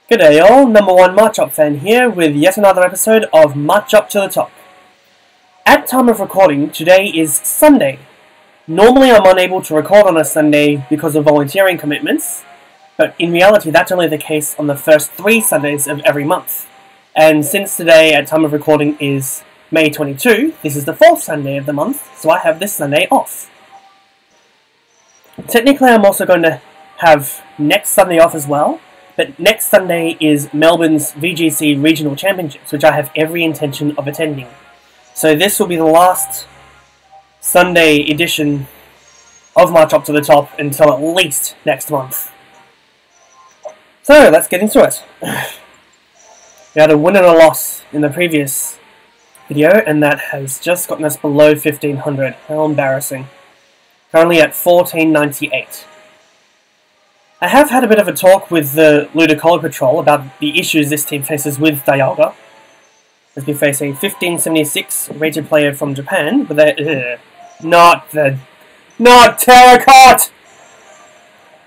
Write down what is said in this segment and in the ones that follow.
G'day all, number one Machop fan here with yet another episode of Machop to the Top. At time of recording, today is Sunday. Normally I'm unable to record on a Sunday because of volunteering commitments, but in reality that's only the case on the first 3 Sundays of every month. And since today at time of recording is May 22, this is the 4th Sunday of the month, so I have this Sunday off. Technically I'm also going to have next Sunday off as well, but next Sunday is Melbourne's VGC Regional Championships, which I have every intention of attending. So this will be the last Sunday edition of Machop to the Top until at least next month. So, let's get into it. We had a win and a loss in the previous video, and that has just gotten us below 1500. How embarrassing. Currently at 1498. I have had a bit of a talk with the Ludicolo Patrol about the issues this team faces with RayOgre, as we face a 1576 rated player from Japan, but they're not Terracot!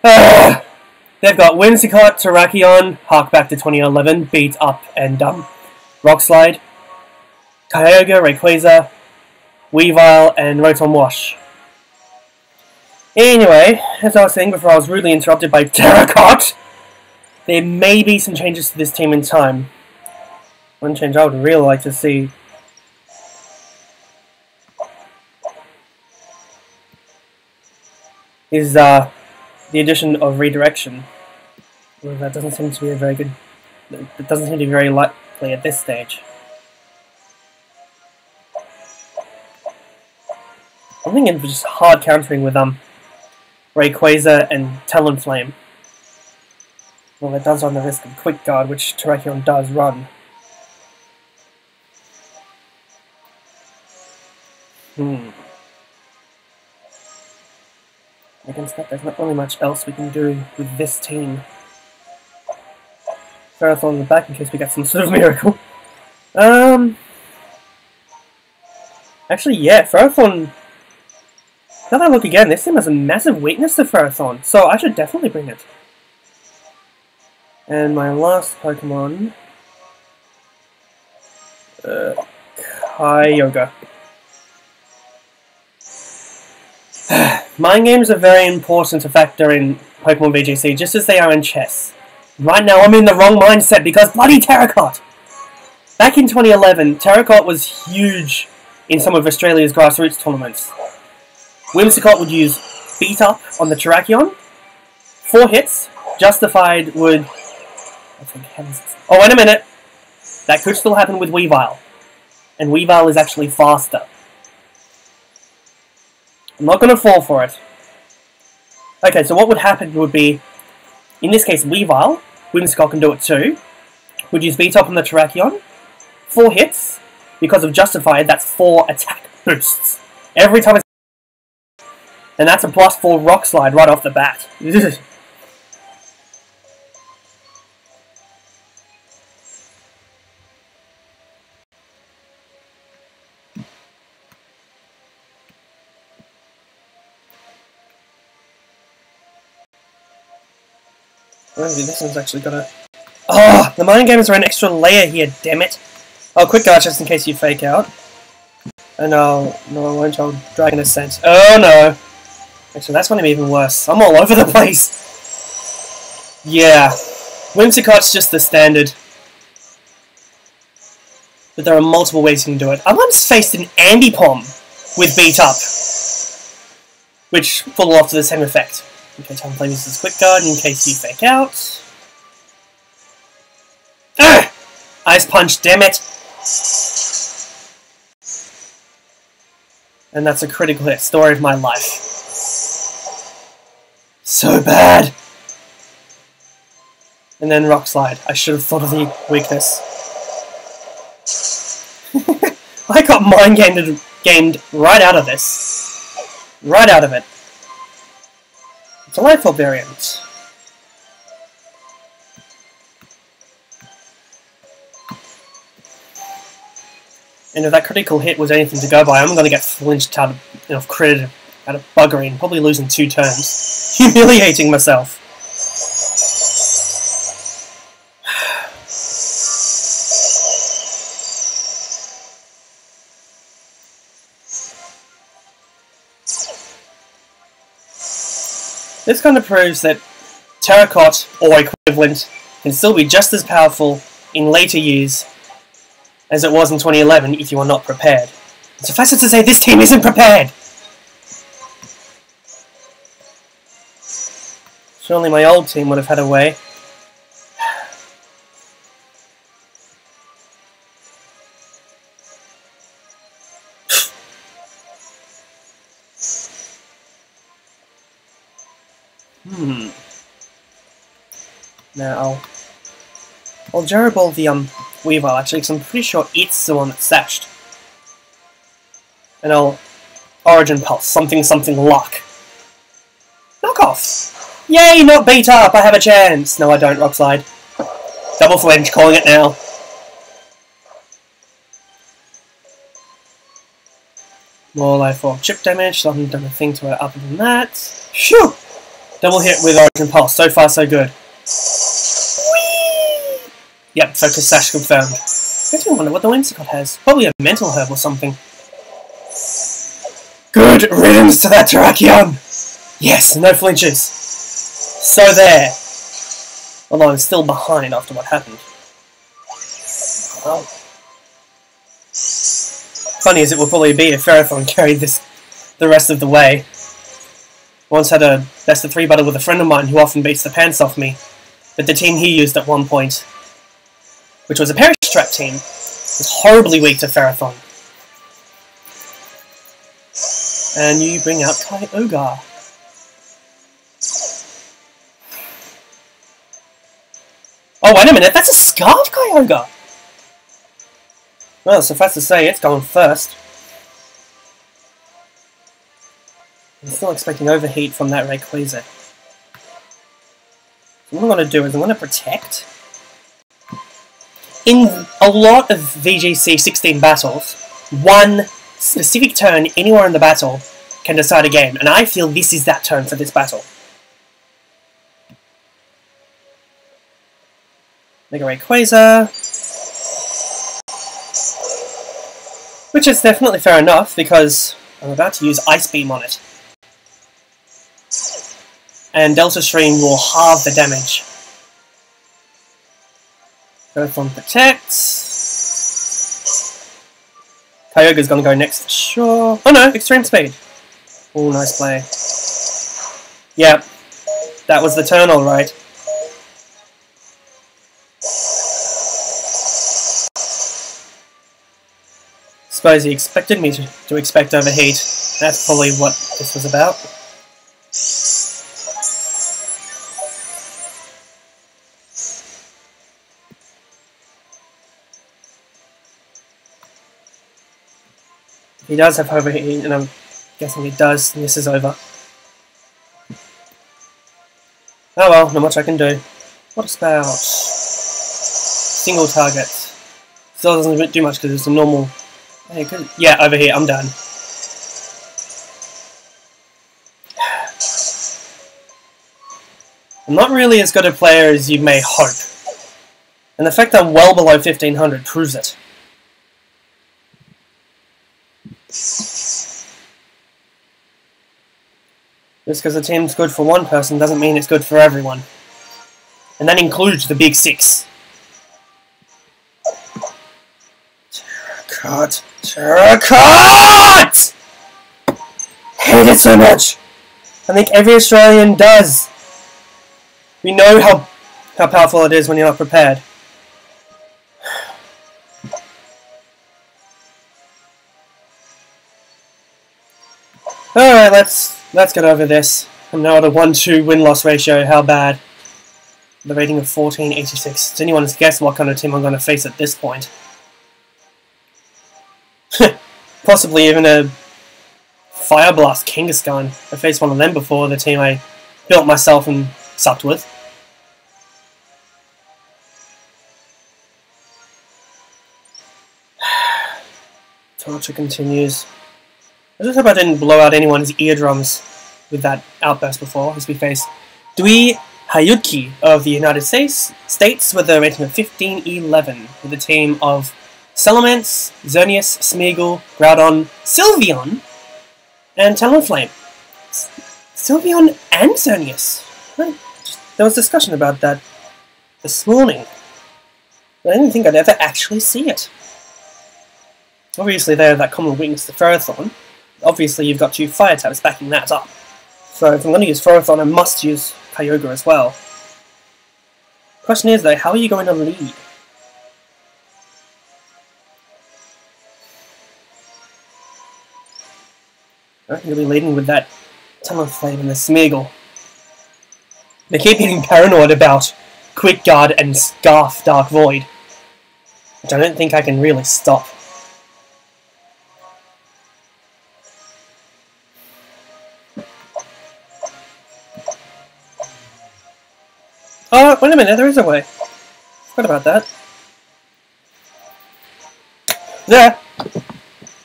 They've got Whimsicott, Terrakion, hark back to 2011, Beat Up and Rockslide, RayOgre, Rayquaza, Weavile, and Rotom Wash. Anyway, as I was saying before I was rudely interrupted by Terracot, there may be some changes to this team in time. One change I would really like to see is the addition of Redirection. Well, that doesn't seem to be it doesn't seem to be very likely at this stage. I'm thinking of just hard countering with Rayquaza and Talonflame. Well, it does run the risk of Quick Guard, which Terrakion does run. Against that, there's not really much else we can do with this team. Ferrothorn in the back in case we get some sort of miracle. Actually, yeah, Ferrothorn. Now that I look again, this team has a massive weakness to Ferrothorn, so I should definitely bring it. And my last Pokemon... RayOgre. Mind games are very important to factor in Pokemon VGC, just as they are in chess. Right now I'm in the wrong mindset because bloody Terracot! Back in 2011, Terracot was huge in some of Australia's grassroots tournaments. Whimsicott would use Beat Up on the Terrakion. 4 hits. Justified would... Oh, wait a minute! That could still happen with Weavile. And Weavile is actually faster. I'm not going to fall for it. Okay, so what would happen would be... In this case, Weavile. Whimsicott can do it too. Would use Beat Up on the Terrakion. 4 hits. Because of Justified, that's 4 attack boosts. Every time it's... And that's a +4 Rock Slide right off the bat. This one's actually got a... Oh, the mind games are an extra layer here, damn it. Oh, Quick Guard just in case you fake out. And no, I won't. I'll Dragon Ascent. Oh no. Actually, that's going to be even worse. I'm all over the place. Yeah. Whimsicott's just the standard. But there are multiple ways you can do it. I once faced an Ambipom with Beat Up, which full off to the same effect. Okay, Talonflame uses Quick Guard in case you fake out. Ugh! Ice Punch, damn it! And that's a critical hit. Story of my life. So bad! And then Rock Slide. I should have thought of the weakness. I got mind gamed right out of this. Right out of it. Delightful variant. And if that critical hit was anything to go by, I'm going to get flinched out of crit out of buggery and probably losing 2 turns. Humiliating myself. This kind of proves that Terracotta, or equivalent, can still be just as powerful in later years as it was in 2011 if you are not prepared. And suffice it to say, this team isn't prepared! Surely my old team would have had a way. Now, I'll Jeroball the Weavile actually, because I'm pretty sure it's the one that's stashed. And I'll Origin Pulse, something luck. Knock off! Yay, not beat up, I have a chance! No, I don't, Rock Slide. Double Flinch, calling it now. More Life Form chip damage, so I haven't done a thing to it other than that. Phew! Double hit with Origin Pulse, so far so good. Whee! Yep, Focus Sash confirmed. Makes me wonder what the Whimsicott has. Probably a Mental Herb or something. Good riddance to that Terrakion! Yes, no flinches. So there. Although I'm still behind after what happened. Well. Funny as it will probably be if Ferrothorn carried this the rest of the way. Once had a best of 3 battle with a friend of mine who often beats the pants off me, but the team he used at one point, which was a Perish Trap team, was horribly weak to Ferrothorn. And you bring out RayOgre. Oh, wait a minute, that's a Scarred RayOgre! Well, suffice to say, it's going first. I'm still expecting Overheat from that Rayquaza. So what I'm going to do is I'm going to Protect. In a lot of VGC 16 battles, one specific turn anywhere in the battle can decide a game, and I feel this is that turn for this battle. Mega Rayquaza. Which is definitely fair enough, because I'm about to use Ice Beam on it. And Delta Stream will halve the damage. Ferrothorn protects. Kyogre's gonna go next for sure. Oh no, Extreme Speed. Oh, nice play. Yep, that was the turn alright. Suppose he expected me to expect Overheat. That's probably what this was about. He does have Overheat, and I'm guessing he does, and this is over. Oh well, not much I can do. What about single target? Still doesn't do much because it's a normal. Hey, yeah, over here, I'm done. I'm not really as good a player as you may hope. And the fact that I'm well below 1500 proves it. Just because the team's good for one person doesn't mean it's good for everyone. And that includes the big six. Terracotta! Hate it so much! I think every Australian does. We know how powerful it is when you're not prepared. Alright, let's get over this. I'm now at a 1-2 win-loss ratio. How bad? The rating of 1486. It's anyone's guess what kind of team I'm going to face at this point. Possibly even a Fire Blast Kangaskhan. I faced one of them before, the team I built myself and sucked with. Torture continues. I just hope I didn't blow out anyone's eardrums with that outburst before, as we face Dui Hayuki of the United States with a rating of 1511, with a team of Salamence, Xerneas, Smeagol, Groudon, Sylveon, and Talonflame. Sylveon and Xerneas. Right. There was discussion about that this morning. I didn't think I'd ever actually see it. Obviously they have that common weakness to Ferrothorn. Obviously you've got 2 fire types backing that up. So if I'm going to use Ferrothorn, I must use RayOgre as well. Question is though, how are you going to lead? I reckon you'll be leading with that Talonflame and the Smeargle. They keep getting paranoid about Quick Guard and Scarf Dark Void, which I don't think I can really stop. Oh, wait a minute, there is a way. Forgot about that. There!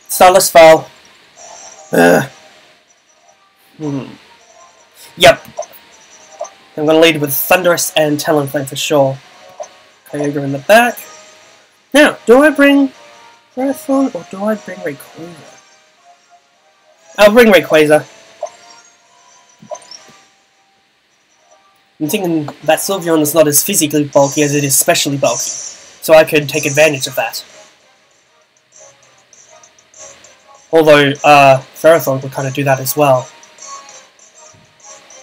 Starless Fall. Yep. I'm going to lead with Thundurus and Talonflame for sure. RayOgre in the back. Now, do I bring Ferrothorn or do I bring Rayquaza? I'll bring Rayquaza. I'm thinking that Sylveon is not as physically bulky as it is specially bulky, so I could take advantage of that. Although, Ferrothorn would kind of do that as well.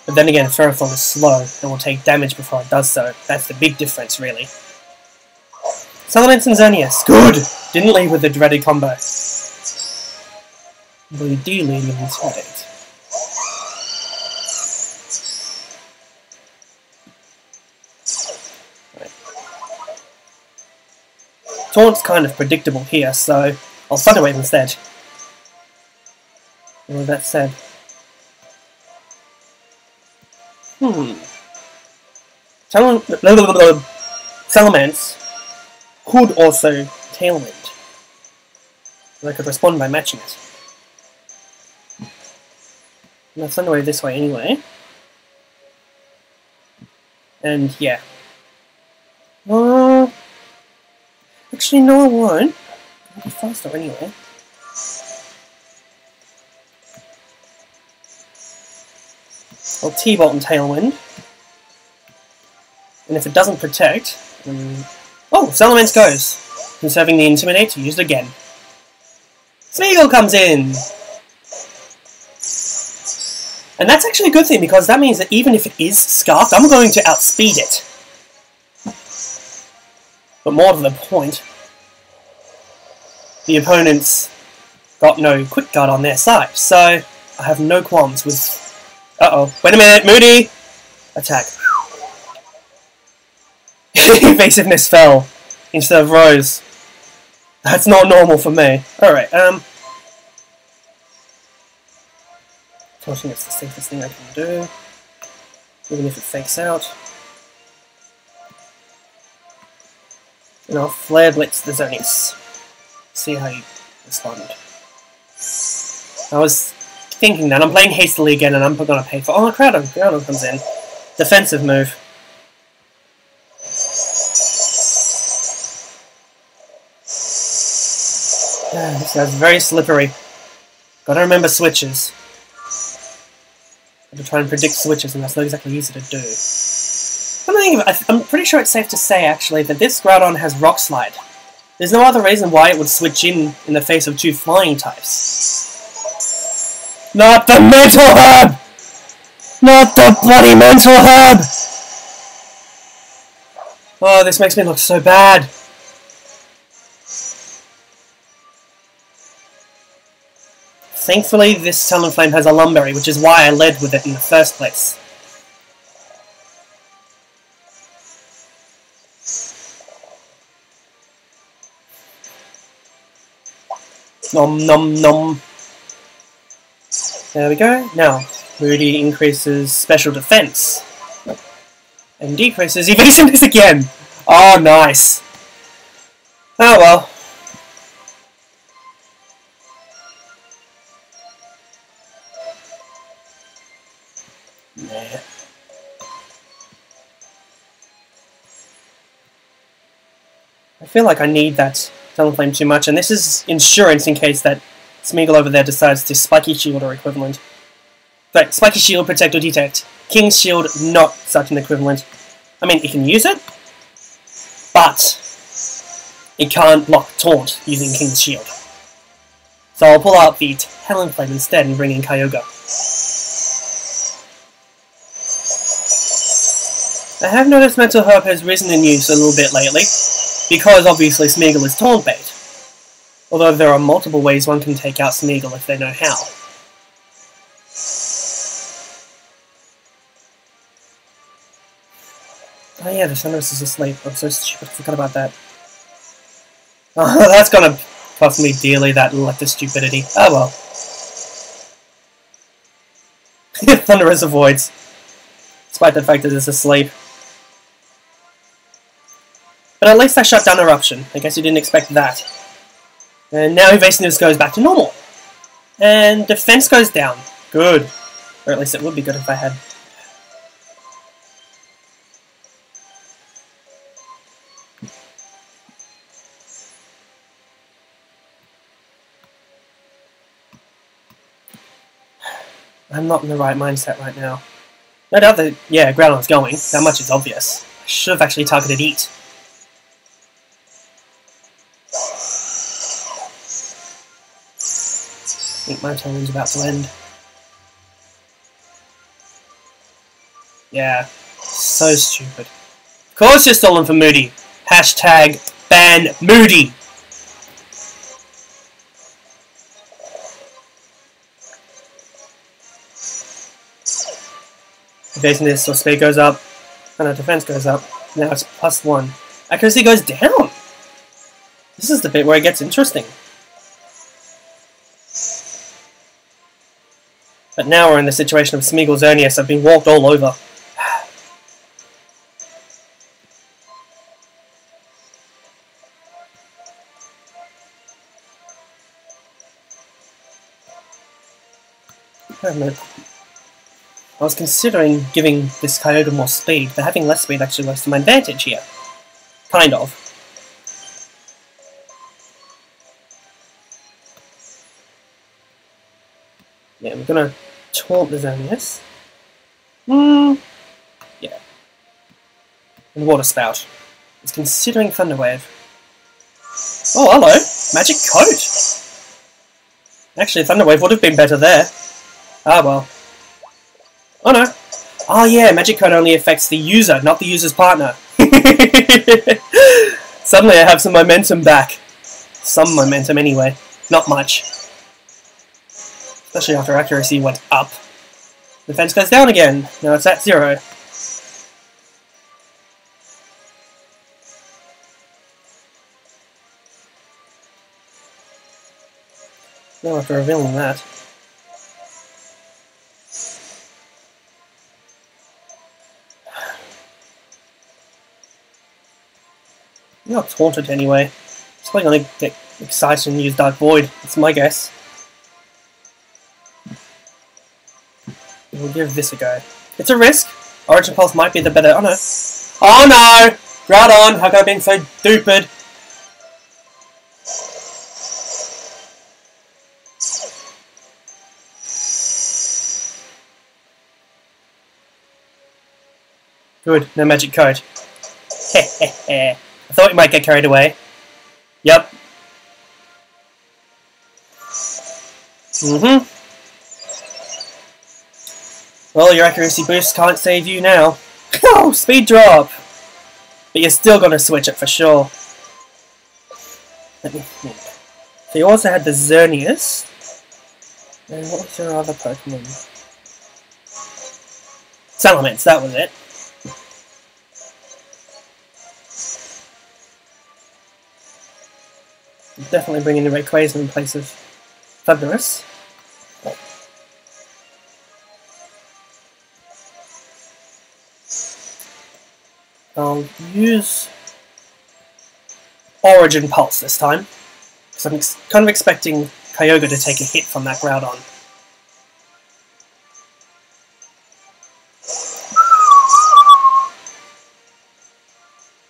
But then again, Ferrothorn is slow and will take damage before it does so. That's the big difference, really. Salamence and Xerneas. Good! Didn't lead with the dreaded combo. But you do lead with Intimidate. Taunt's kind of predictable here, so I'll Thunder Wave instead. And with that said... Salamence could also Tailwind. And I could respond by matching it. And I'll Thunder Wave this way anyway. And yeah. Actually, no, I won't. I'll be faster anyway. I'll T-Bolt and Tailwind. And if it doesn't protect... oh! Salamence goes! Conserving the Intimidate to use it again. Smeargle comes in! And that's actually a good thing, because that means that even if it is Scarfed, I'm going to outspeed it. But more to the point, the opponent's got no Quick Guard on their side, so I have no qualms with... Uh-oh. Wait a minute, Moody! Attack. Evasiveness fell instead of rose. That's not normal for me. Alright, I think it's the safest thing I can do, even if it fakes out. And I'll Flare Blitz the Xerneas. See how you respond. I was thinking that. I'm playing hastily again and I'm gonna pay for... Oh, Groudon comes in. Defensive move. This guy's very slippery. Gotta remember switches. Gotta try and predict switches, and that's not exactly easy to do. I'm pretty sure it's safe to say, actually, that this Groudon has Rock Slide. There's no other reason why it would switch in the face of 2 flying types. Not the Mental Herb! Not the bloody Mental Herb! Oh, this makes me look so bad. Thankfully, this Talonflame has a Lumberry, which is why I led with it in the first place. Nom nom nom. There we go. Now, Moody increases special defense. And decreases evasiveness again! Oh, nice. Oh well. Nah. I feel like I need that Talonflame too much, and this is insurance in case that Smeargle over there decides to Spiky Shield or equivalent. Right, Spiky Shield, Protect or Detect. King's Shield, not such an equivalent. I mean, you can use it, but it can't block Taunt using King's Shield. So I'll pull out the Talonflame instead and bring in Kyogre. I have noticed Mental Herb has risen in use a little bit lately, because obviously Smeagol is Taunt bait. Although there are multiple ways one can take out Smeagol if they know how. Oh yeah, the Sunrise is asleep. I'm so stupid, I forgot about that. Oh, that's gonna cost me dearly, that electric stupidity. Oh well. Thunderous avoids, despite the fact that it's asleep. But at least I shut down Eruption. I guess you didn't expect that. And now Evasiveness goes back to normal. And Defense goes down. Good. Or at least it would be good if I had. I'm not in the right mindset right now. No doubt that, yeah, Groudon's going. That much is obvious. I should have actually targeted Eat. I think my turn's about to end. Yeah, so stupid. Of course you're stolen from Moody. Hashtag ban Moody. Evasiveness or speed goes up, and our defense goes up. Now it's +1. Accuracy goes down! This is the bit where it gets interesting. But now we're in the situation of Smeagol Xerneas. I've been walked all over. I was considering giving this Kyogre more speed, but having less speed actually works to my advantage here. Kind of. Yeah, we're gonna taunt the Xerneas. Yeah. And Water Spout. It's considering Thunder Wave. Oh, hello! Magic Coat! Actually, Thunder Wave would have been better there. Ah, well. Oh no. Oh yeah, Magic Code only affects the user, not the user's partner. Suddenly I have some momentum back. Some momentum anyway. Not much. Especially after accuracy went up. Defense goes down again. Now it's at 0. Now after revealing that. You're not taunted anyway. It's probably gonna get excited and use Dark Void. That's my guess. We'll give this a go. It's a risk. Origin Pulse might be the better. Oh no! Oh no! Groudon! How come I've been so stupid? Good. No magic code. Hehehe. I thought we might get carried away. Yep. Well, your accuracy boost can't save you now. Oh, speed drop! But you're still gonna switch it for sure. Let me think. So you also had the Xerneas. And what was your other Pokemon? Salamence, that was it. Definitely bringing in Rayquaza in place of Thunderous. I'll use Origin Pulse this time, because I'm kind of expecting Kyogre to take a hit from that Groudon.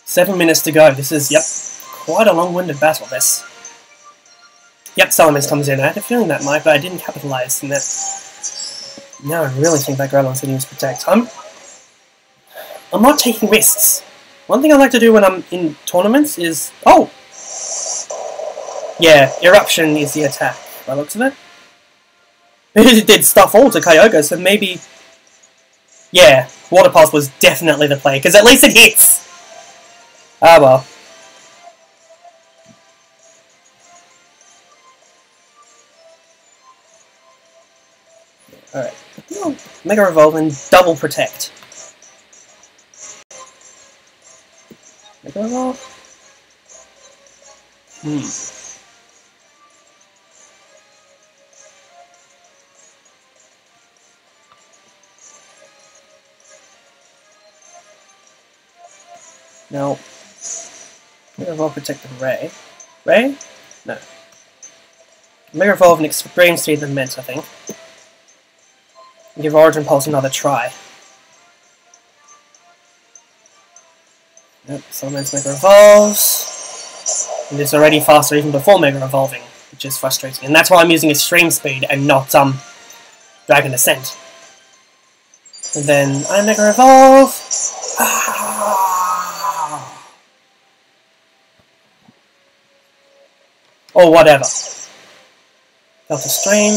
Seven minutes to go. This is, yep, quite a long-winded battle, this. Yep, Salamence comes in. I had a feeling that might, but I didn't capitalize on that. Now I really think that Groudon's going to use Protect. I'm not taking risks. One thing I like to do when I'm in tournaments is... Oh! Yeah, Eruption is the attack, by the looks of it. It did stuff all to Kyogre, so maybe... Yeah, Water Pulse was definitely the play, because at least it hits! Ah well. Alright. Mega Evolve and double Protect. Mega Evolve? No. Mega Evolve protect the Ray. Ray? No. Mega Evolve and Extreme Speed than Mint, I think. Give Origin Pulse another try. Nope, Salamence Mega Evolves. And it's already faster even before Mega Evolving, which is frustrating. And that's why I'm using Extreme Speed and not Dragon Ascent. And then I Mega Evolve. Or whatever. Delta Stream.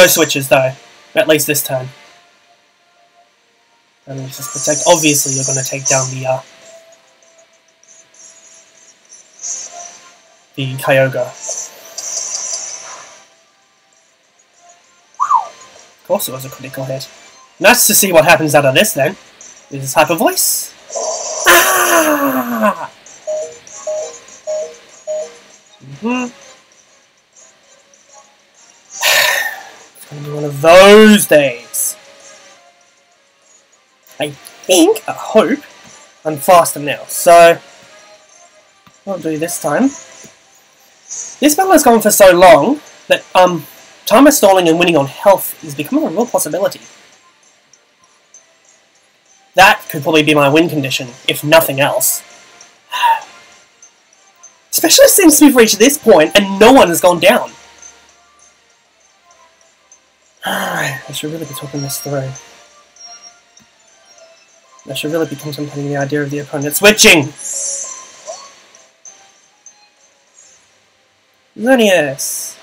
No switches though. At least this turn. And just protect. Obviously you're gonna take down the Kyogre. Of course it was a critical hit. Nice to see what happens out of this then. This is Hyper Voice. Ah! It's gonna be one of those days. I hope, I'm faster now. So, what I'll do this time. This battle has gone for so long that timer stalling and winning on health is becoming a real possibility. That could probably be my win condition, if nothing else. Specialist seems to have reached this point and no one has gone down. Alright, I should really be talking this through. I should really be contemplating the idea of the opponent switching! Xerneas!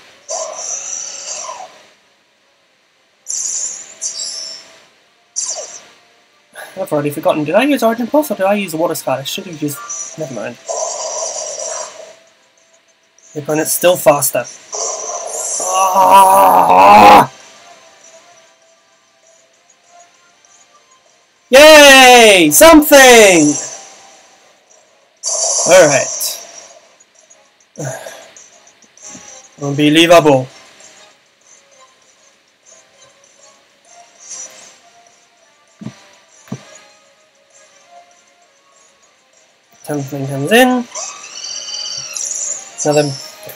I've already forgotten. Did I use Origin Pulse or did I use the Water Sky? I should have used... Never mind. The opponent's still faster. Ah! Yay! Something! Alright. Unbelievable. Something comes in. Now the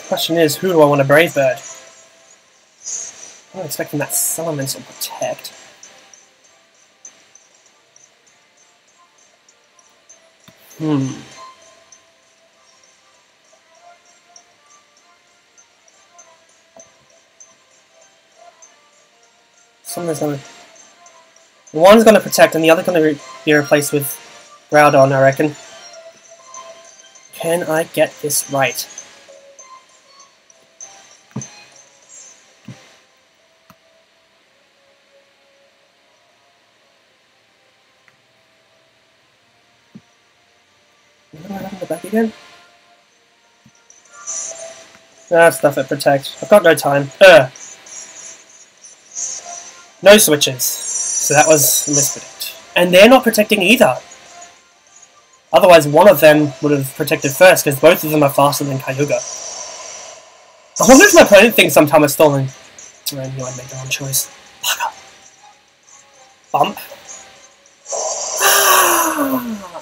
question is, who do I want to Brave Bird? I'm not expecting that Salamence will protect. Someone's gonna... One's gonna protect and the other gonna be replaced with Groudon, I reckon. Can I get this right? What do I have in the back again? Ah, stuff it, protect. I've got no time. No switches. So that was a mispredict. And they're not protecting either. Otherwise, one of them would have protected first, because both of them are faster than Kyogre. I wonder if my opponent thinks I'm timer stalling. I knew I'd make the wrong choice. Bugger. Bump. Ah!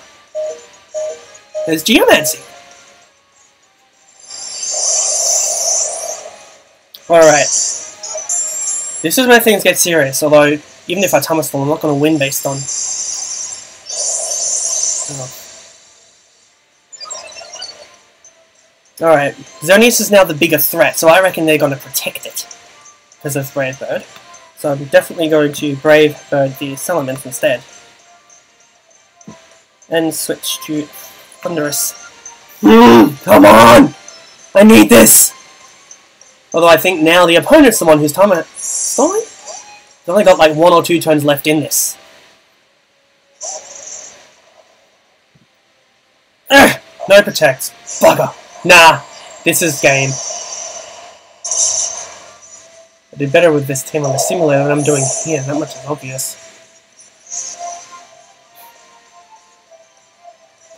There's Geomancy. Alright. This is where things get serious, although, even if I timer stall, I'm not going to win based on... Oh. Alright, Xerneas is now the bigger threat, so I reckon they're going to protect it. Because of Brave Bird. So I'm definitely going to Brave Bird these elements instead. And switch to Thunderous. Come on! I need this! Although I think now the opponent's the one whose time it's stolen? He's only got like 1 or 2 turns left in this. No protects. Bugger. Nah, this is game. I did better with this team on the simulator than I'm doing here. That much is obvious.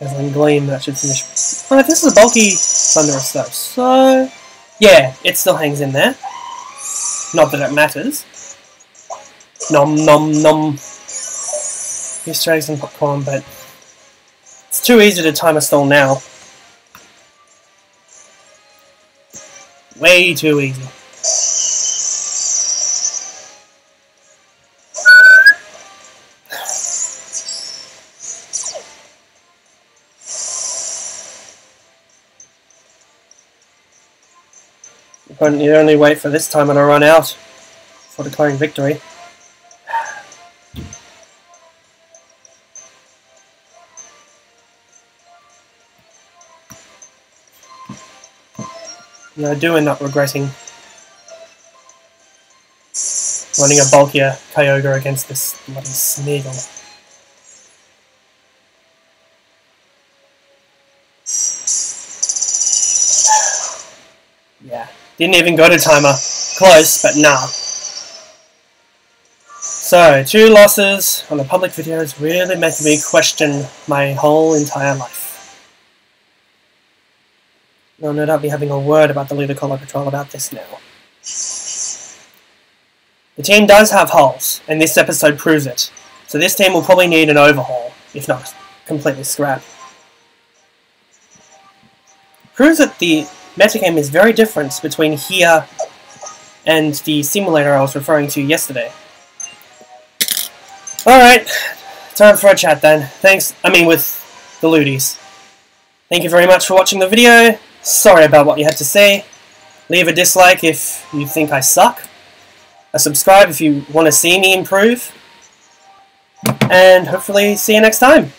Dazzling Gleam, that should finish. Oh, this is a bulky Thunderous though, so yeah, it still hangs in there. Not that it matters. Nom nom nom. Easter eggs and popcorn, but it's too easy to time a stall now. Way too easy. You only wait for this time and I run out for declaring victory. Yeah, I do end up regretting running a bulkier RayOgre against this bloody Smeagol. Yeah, didn't even go to timer. Close, but nah. So, 2 losses on a public video is really making me question my whole entire life. I'll no doubt be having a word about the Leader Collar Patrol about this now. The team does have holes, and this episode proves it. So this team will probably need an overhaul, if not completely scrap. Proves that the metagame is very different between here and the simulator I was referring to yesterday. Alright, time for a chat then. With the Ludies. Thank you very much for watching the video. Sorry about what you had to say. Leave a dislike if you think I suck. A subscribe if you want to see me improve. And hopefully see you next time.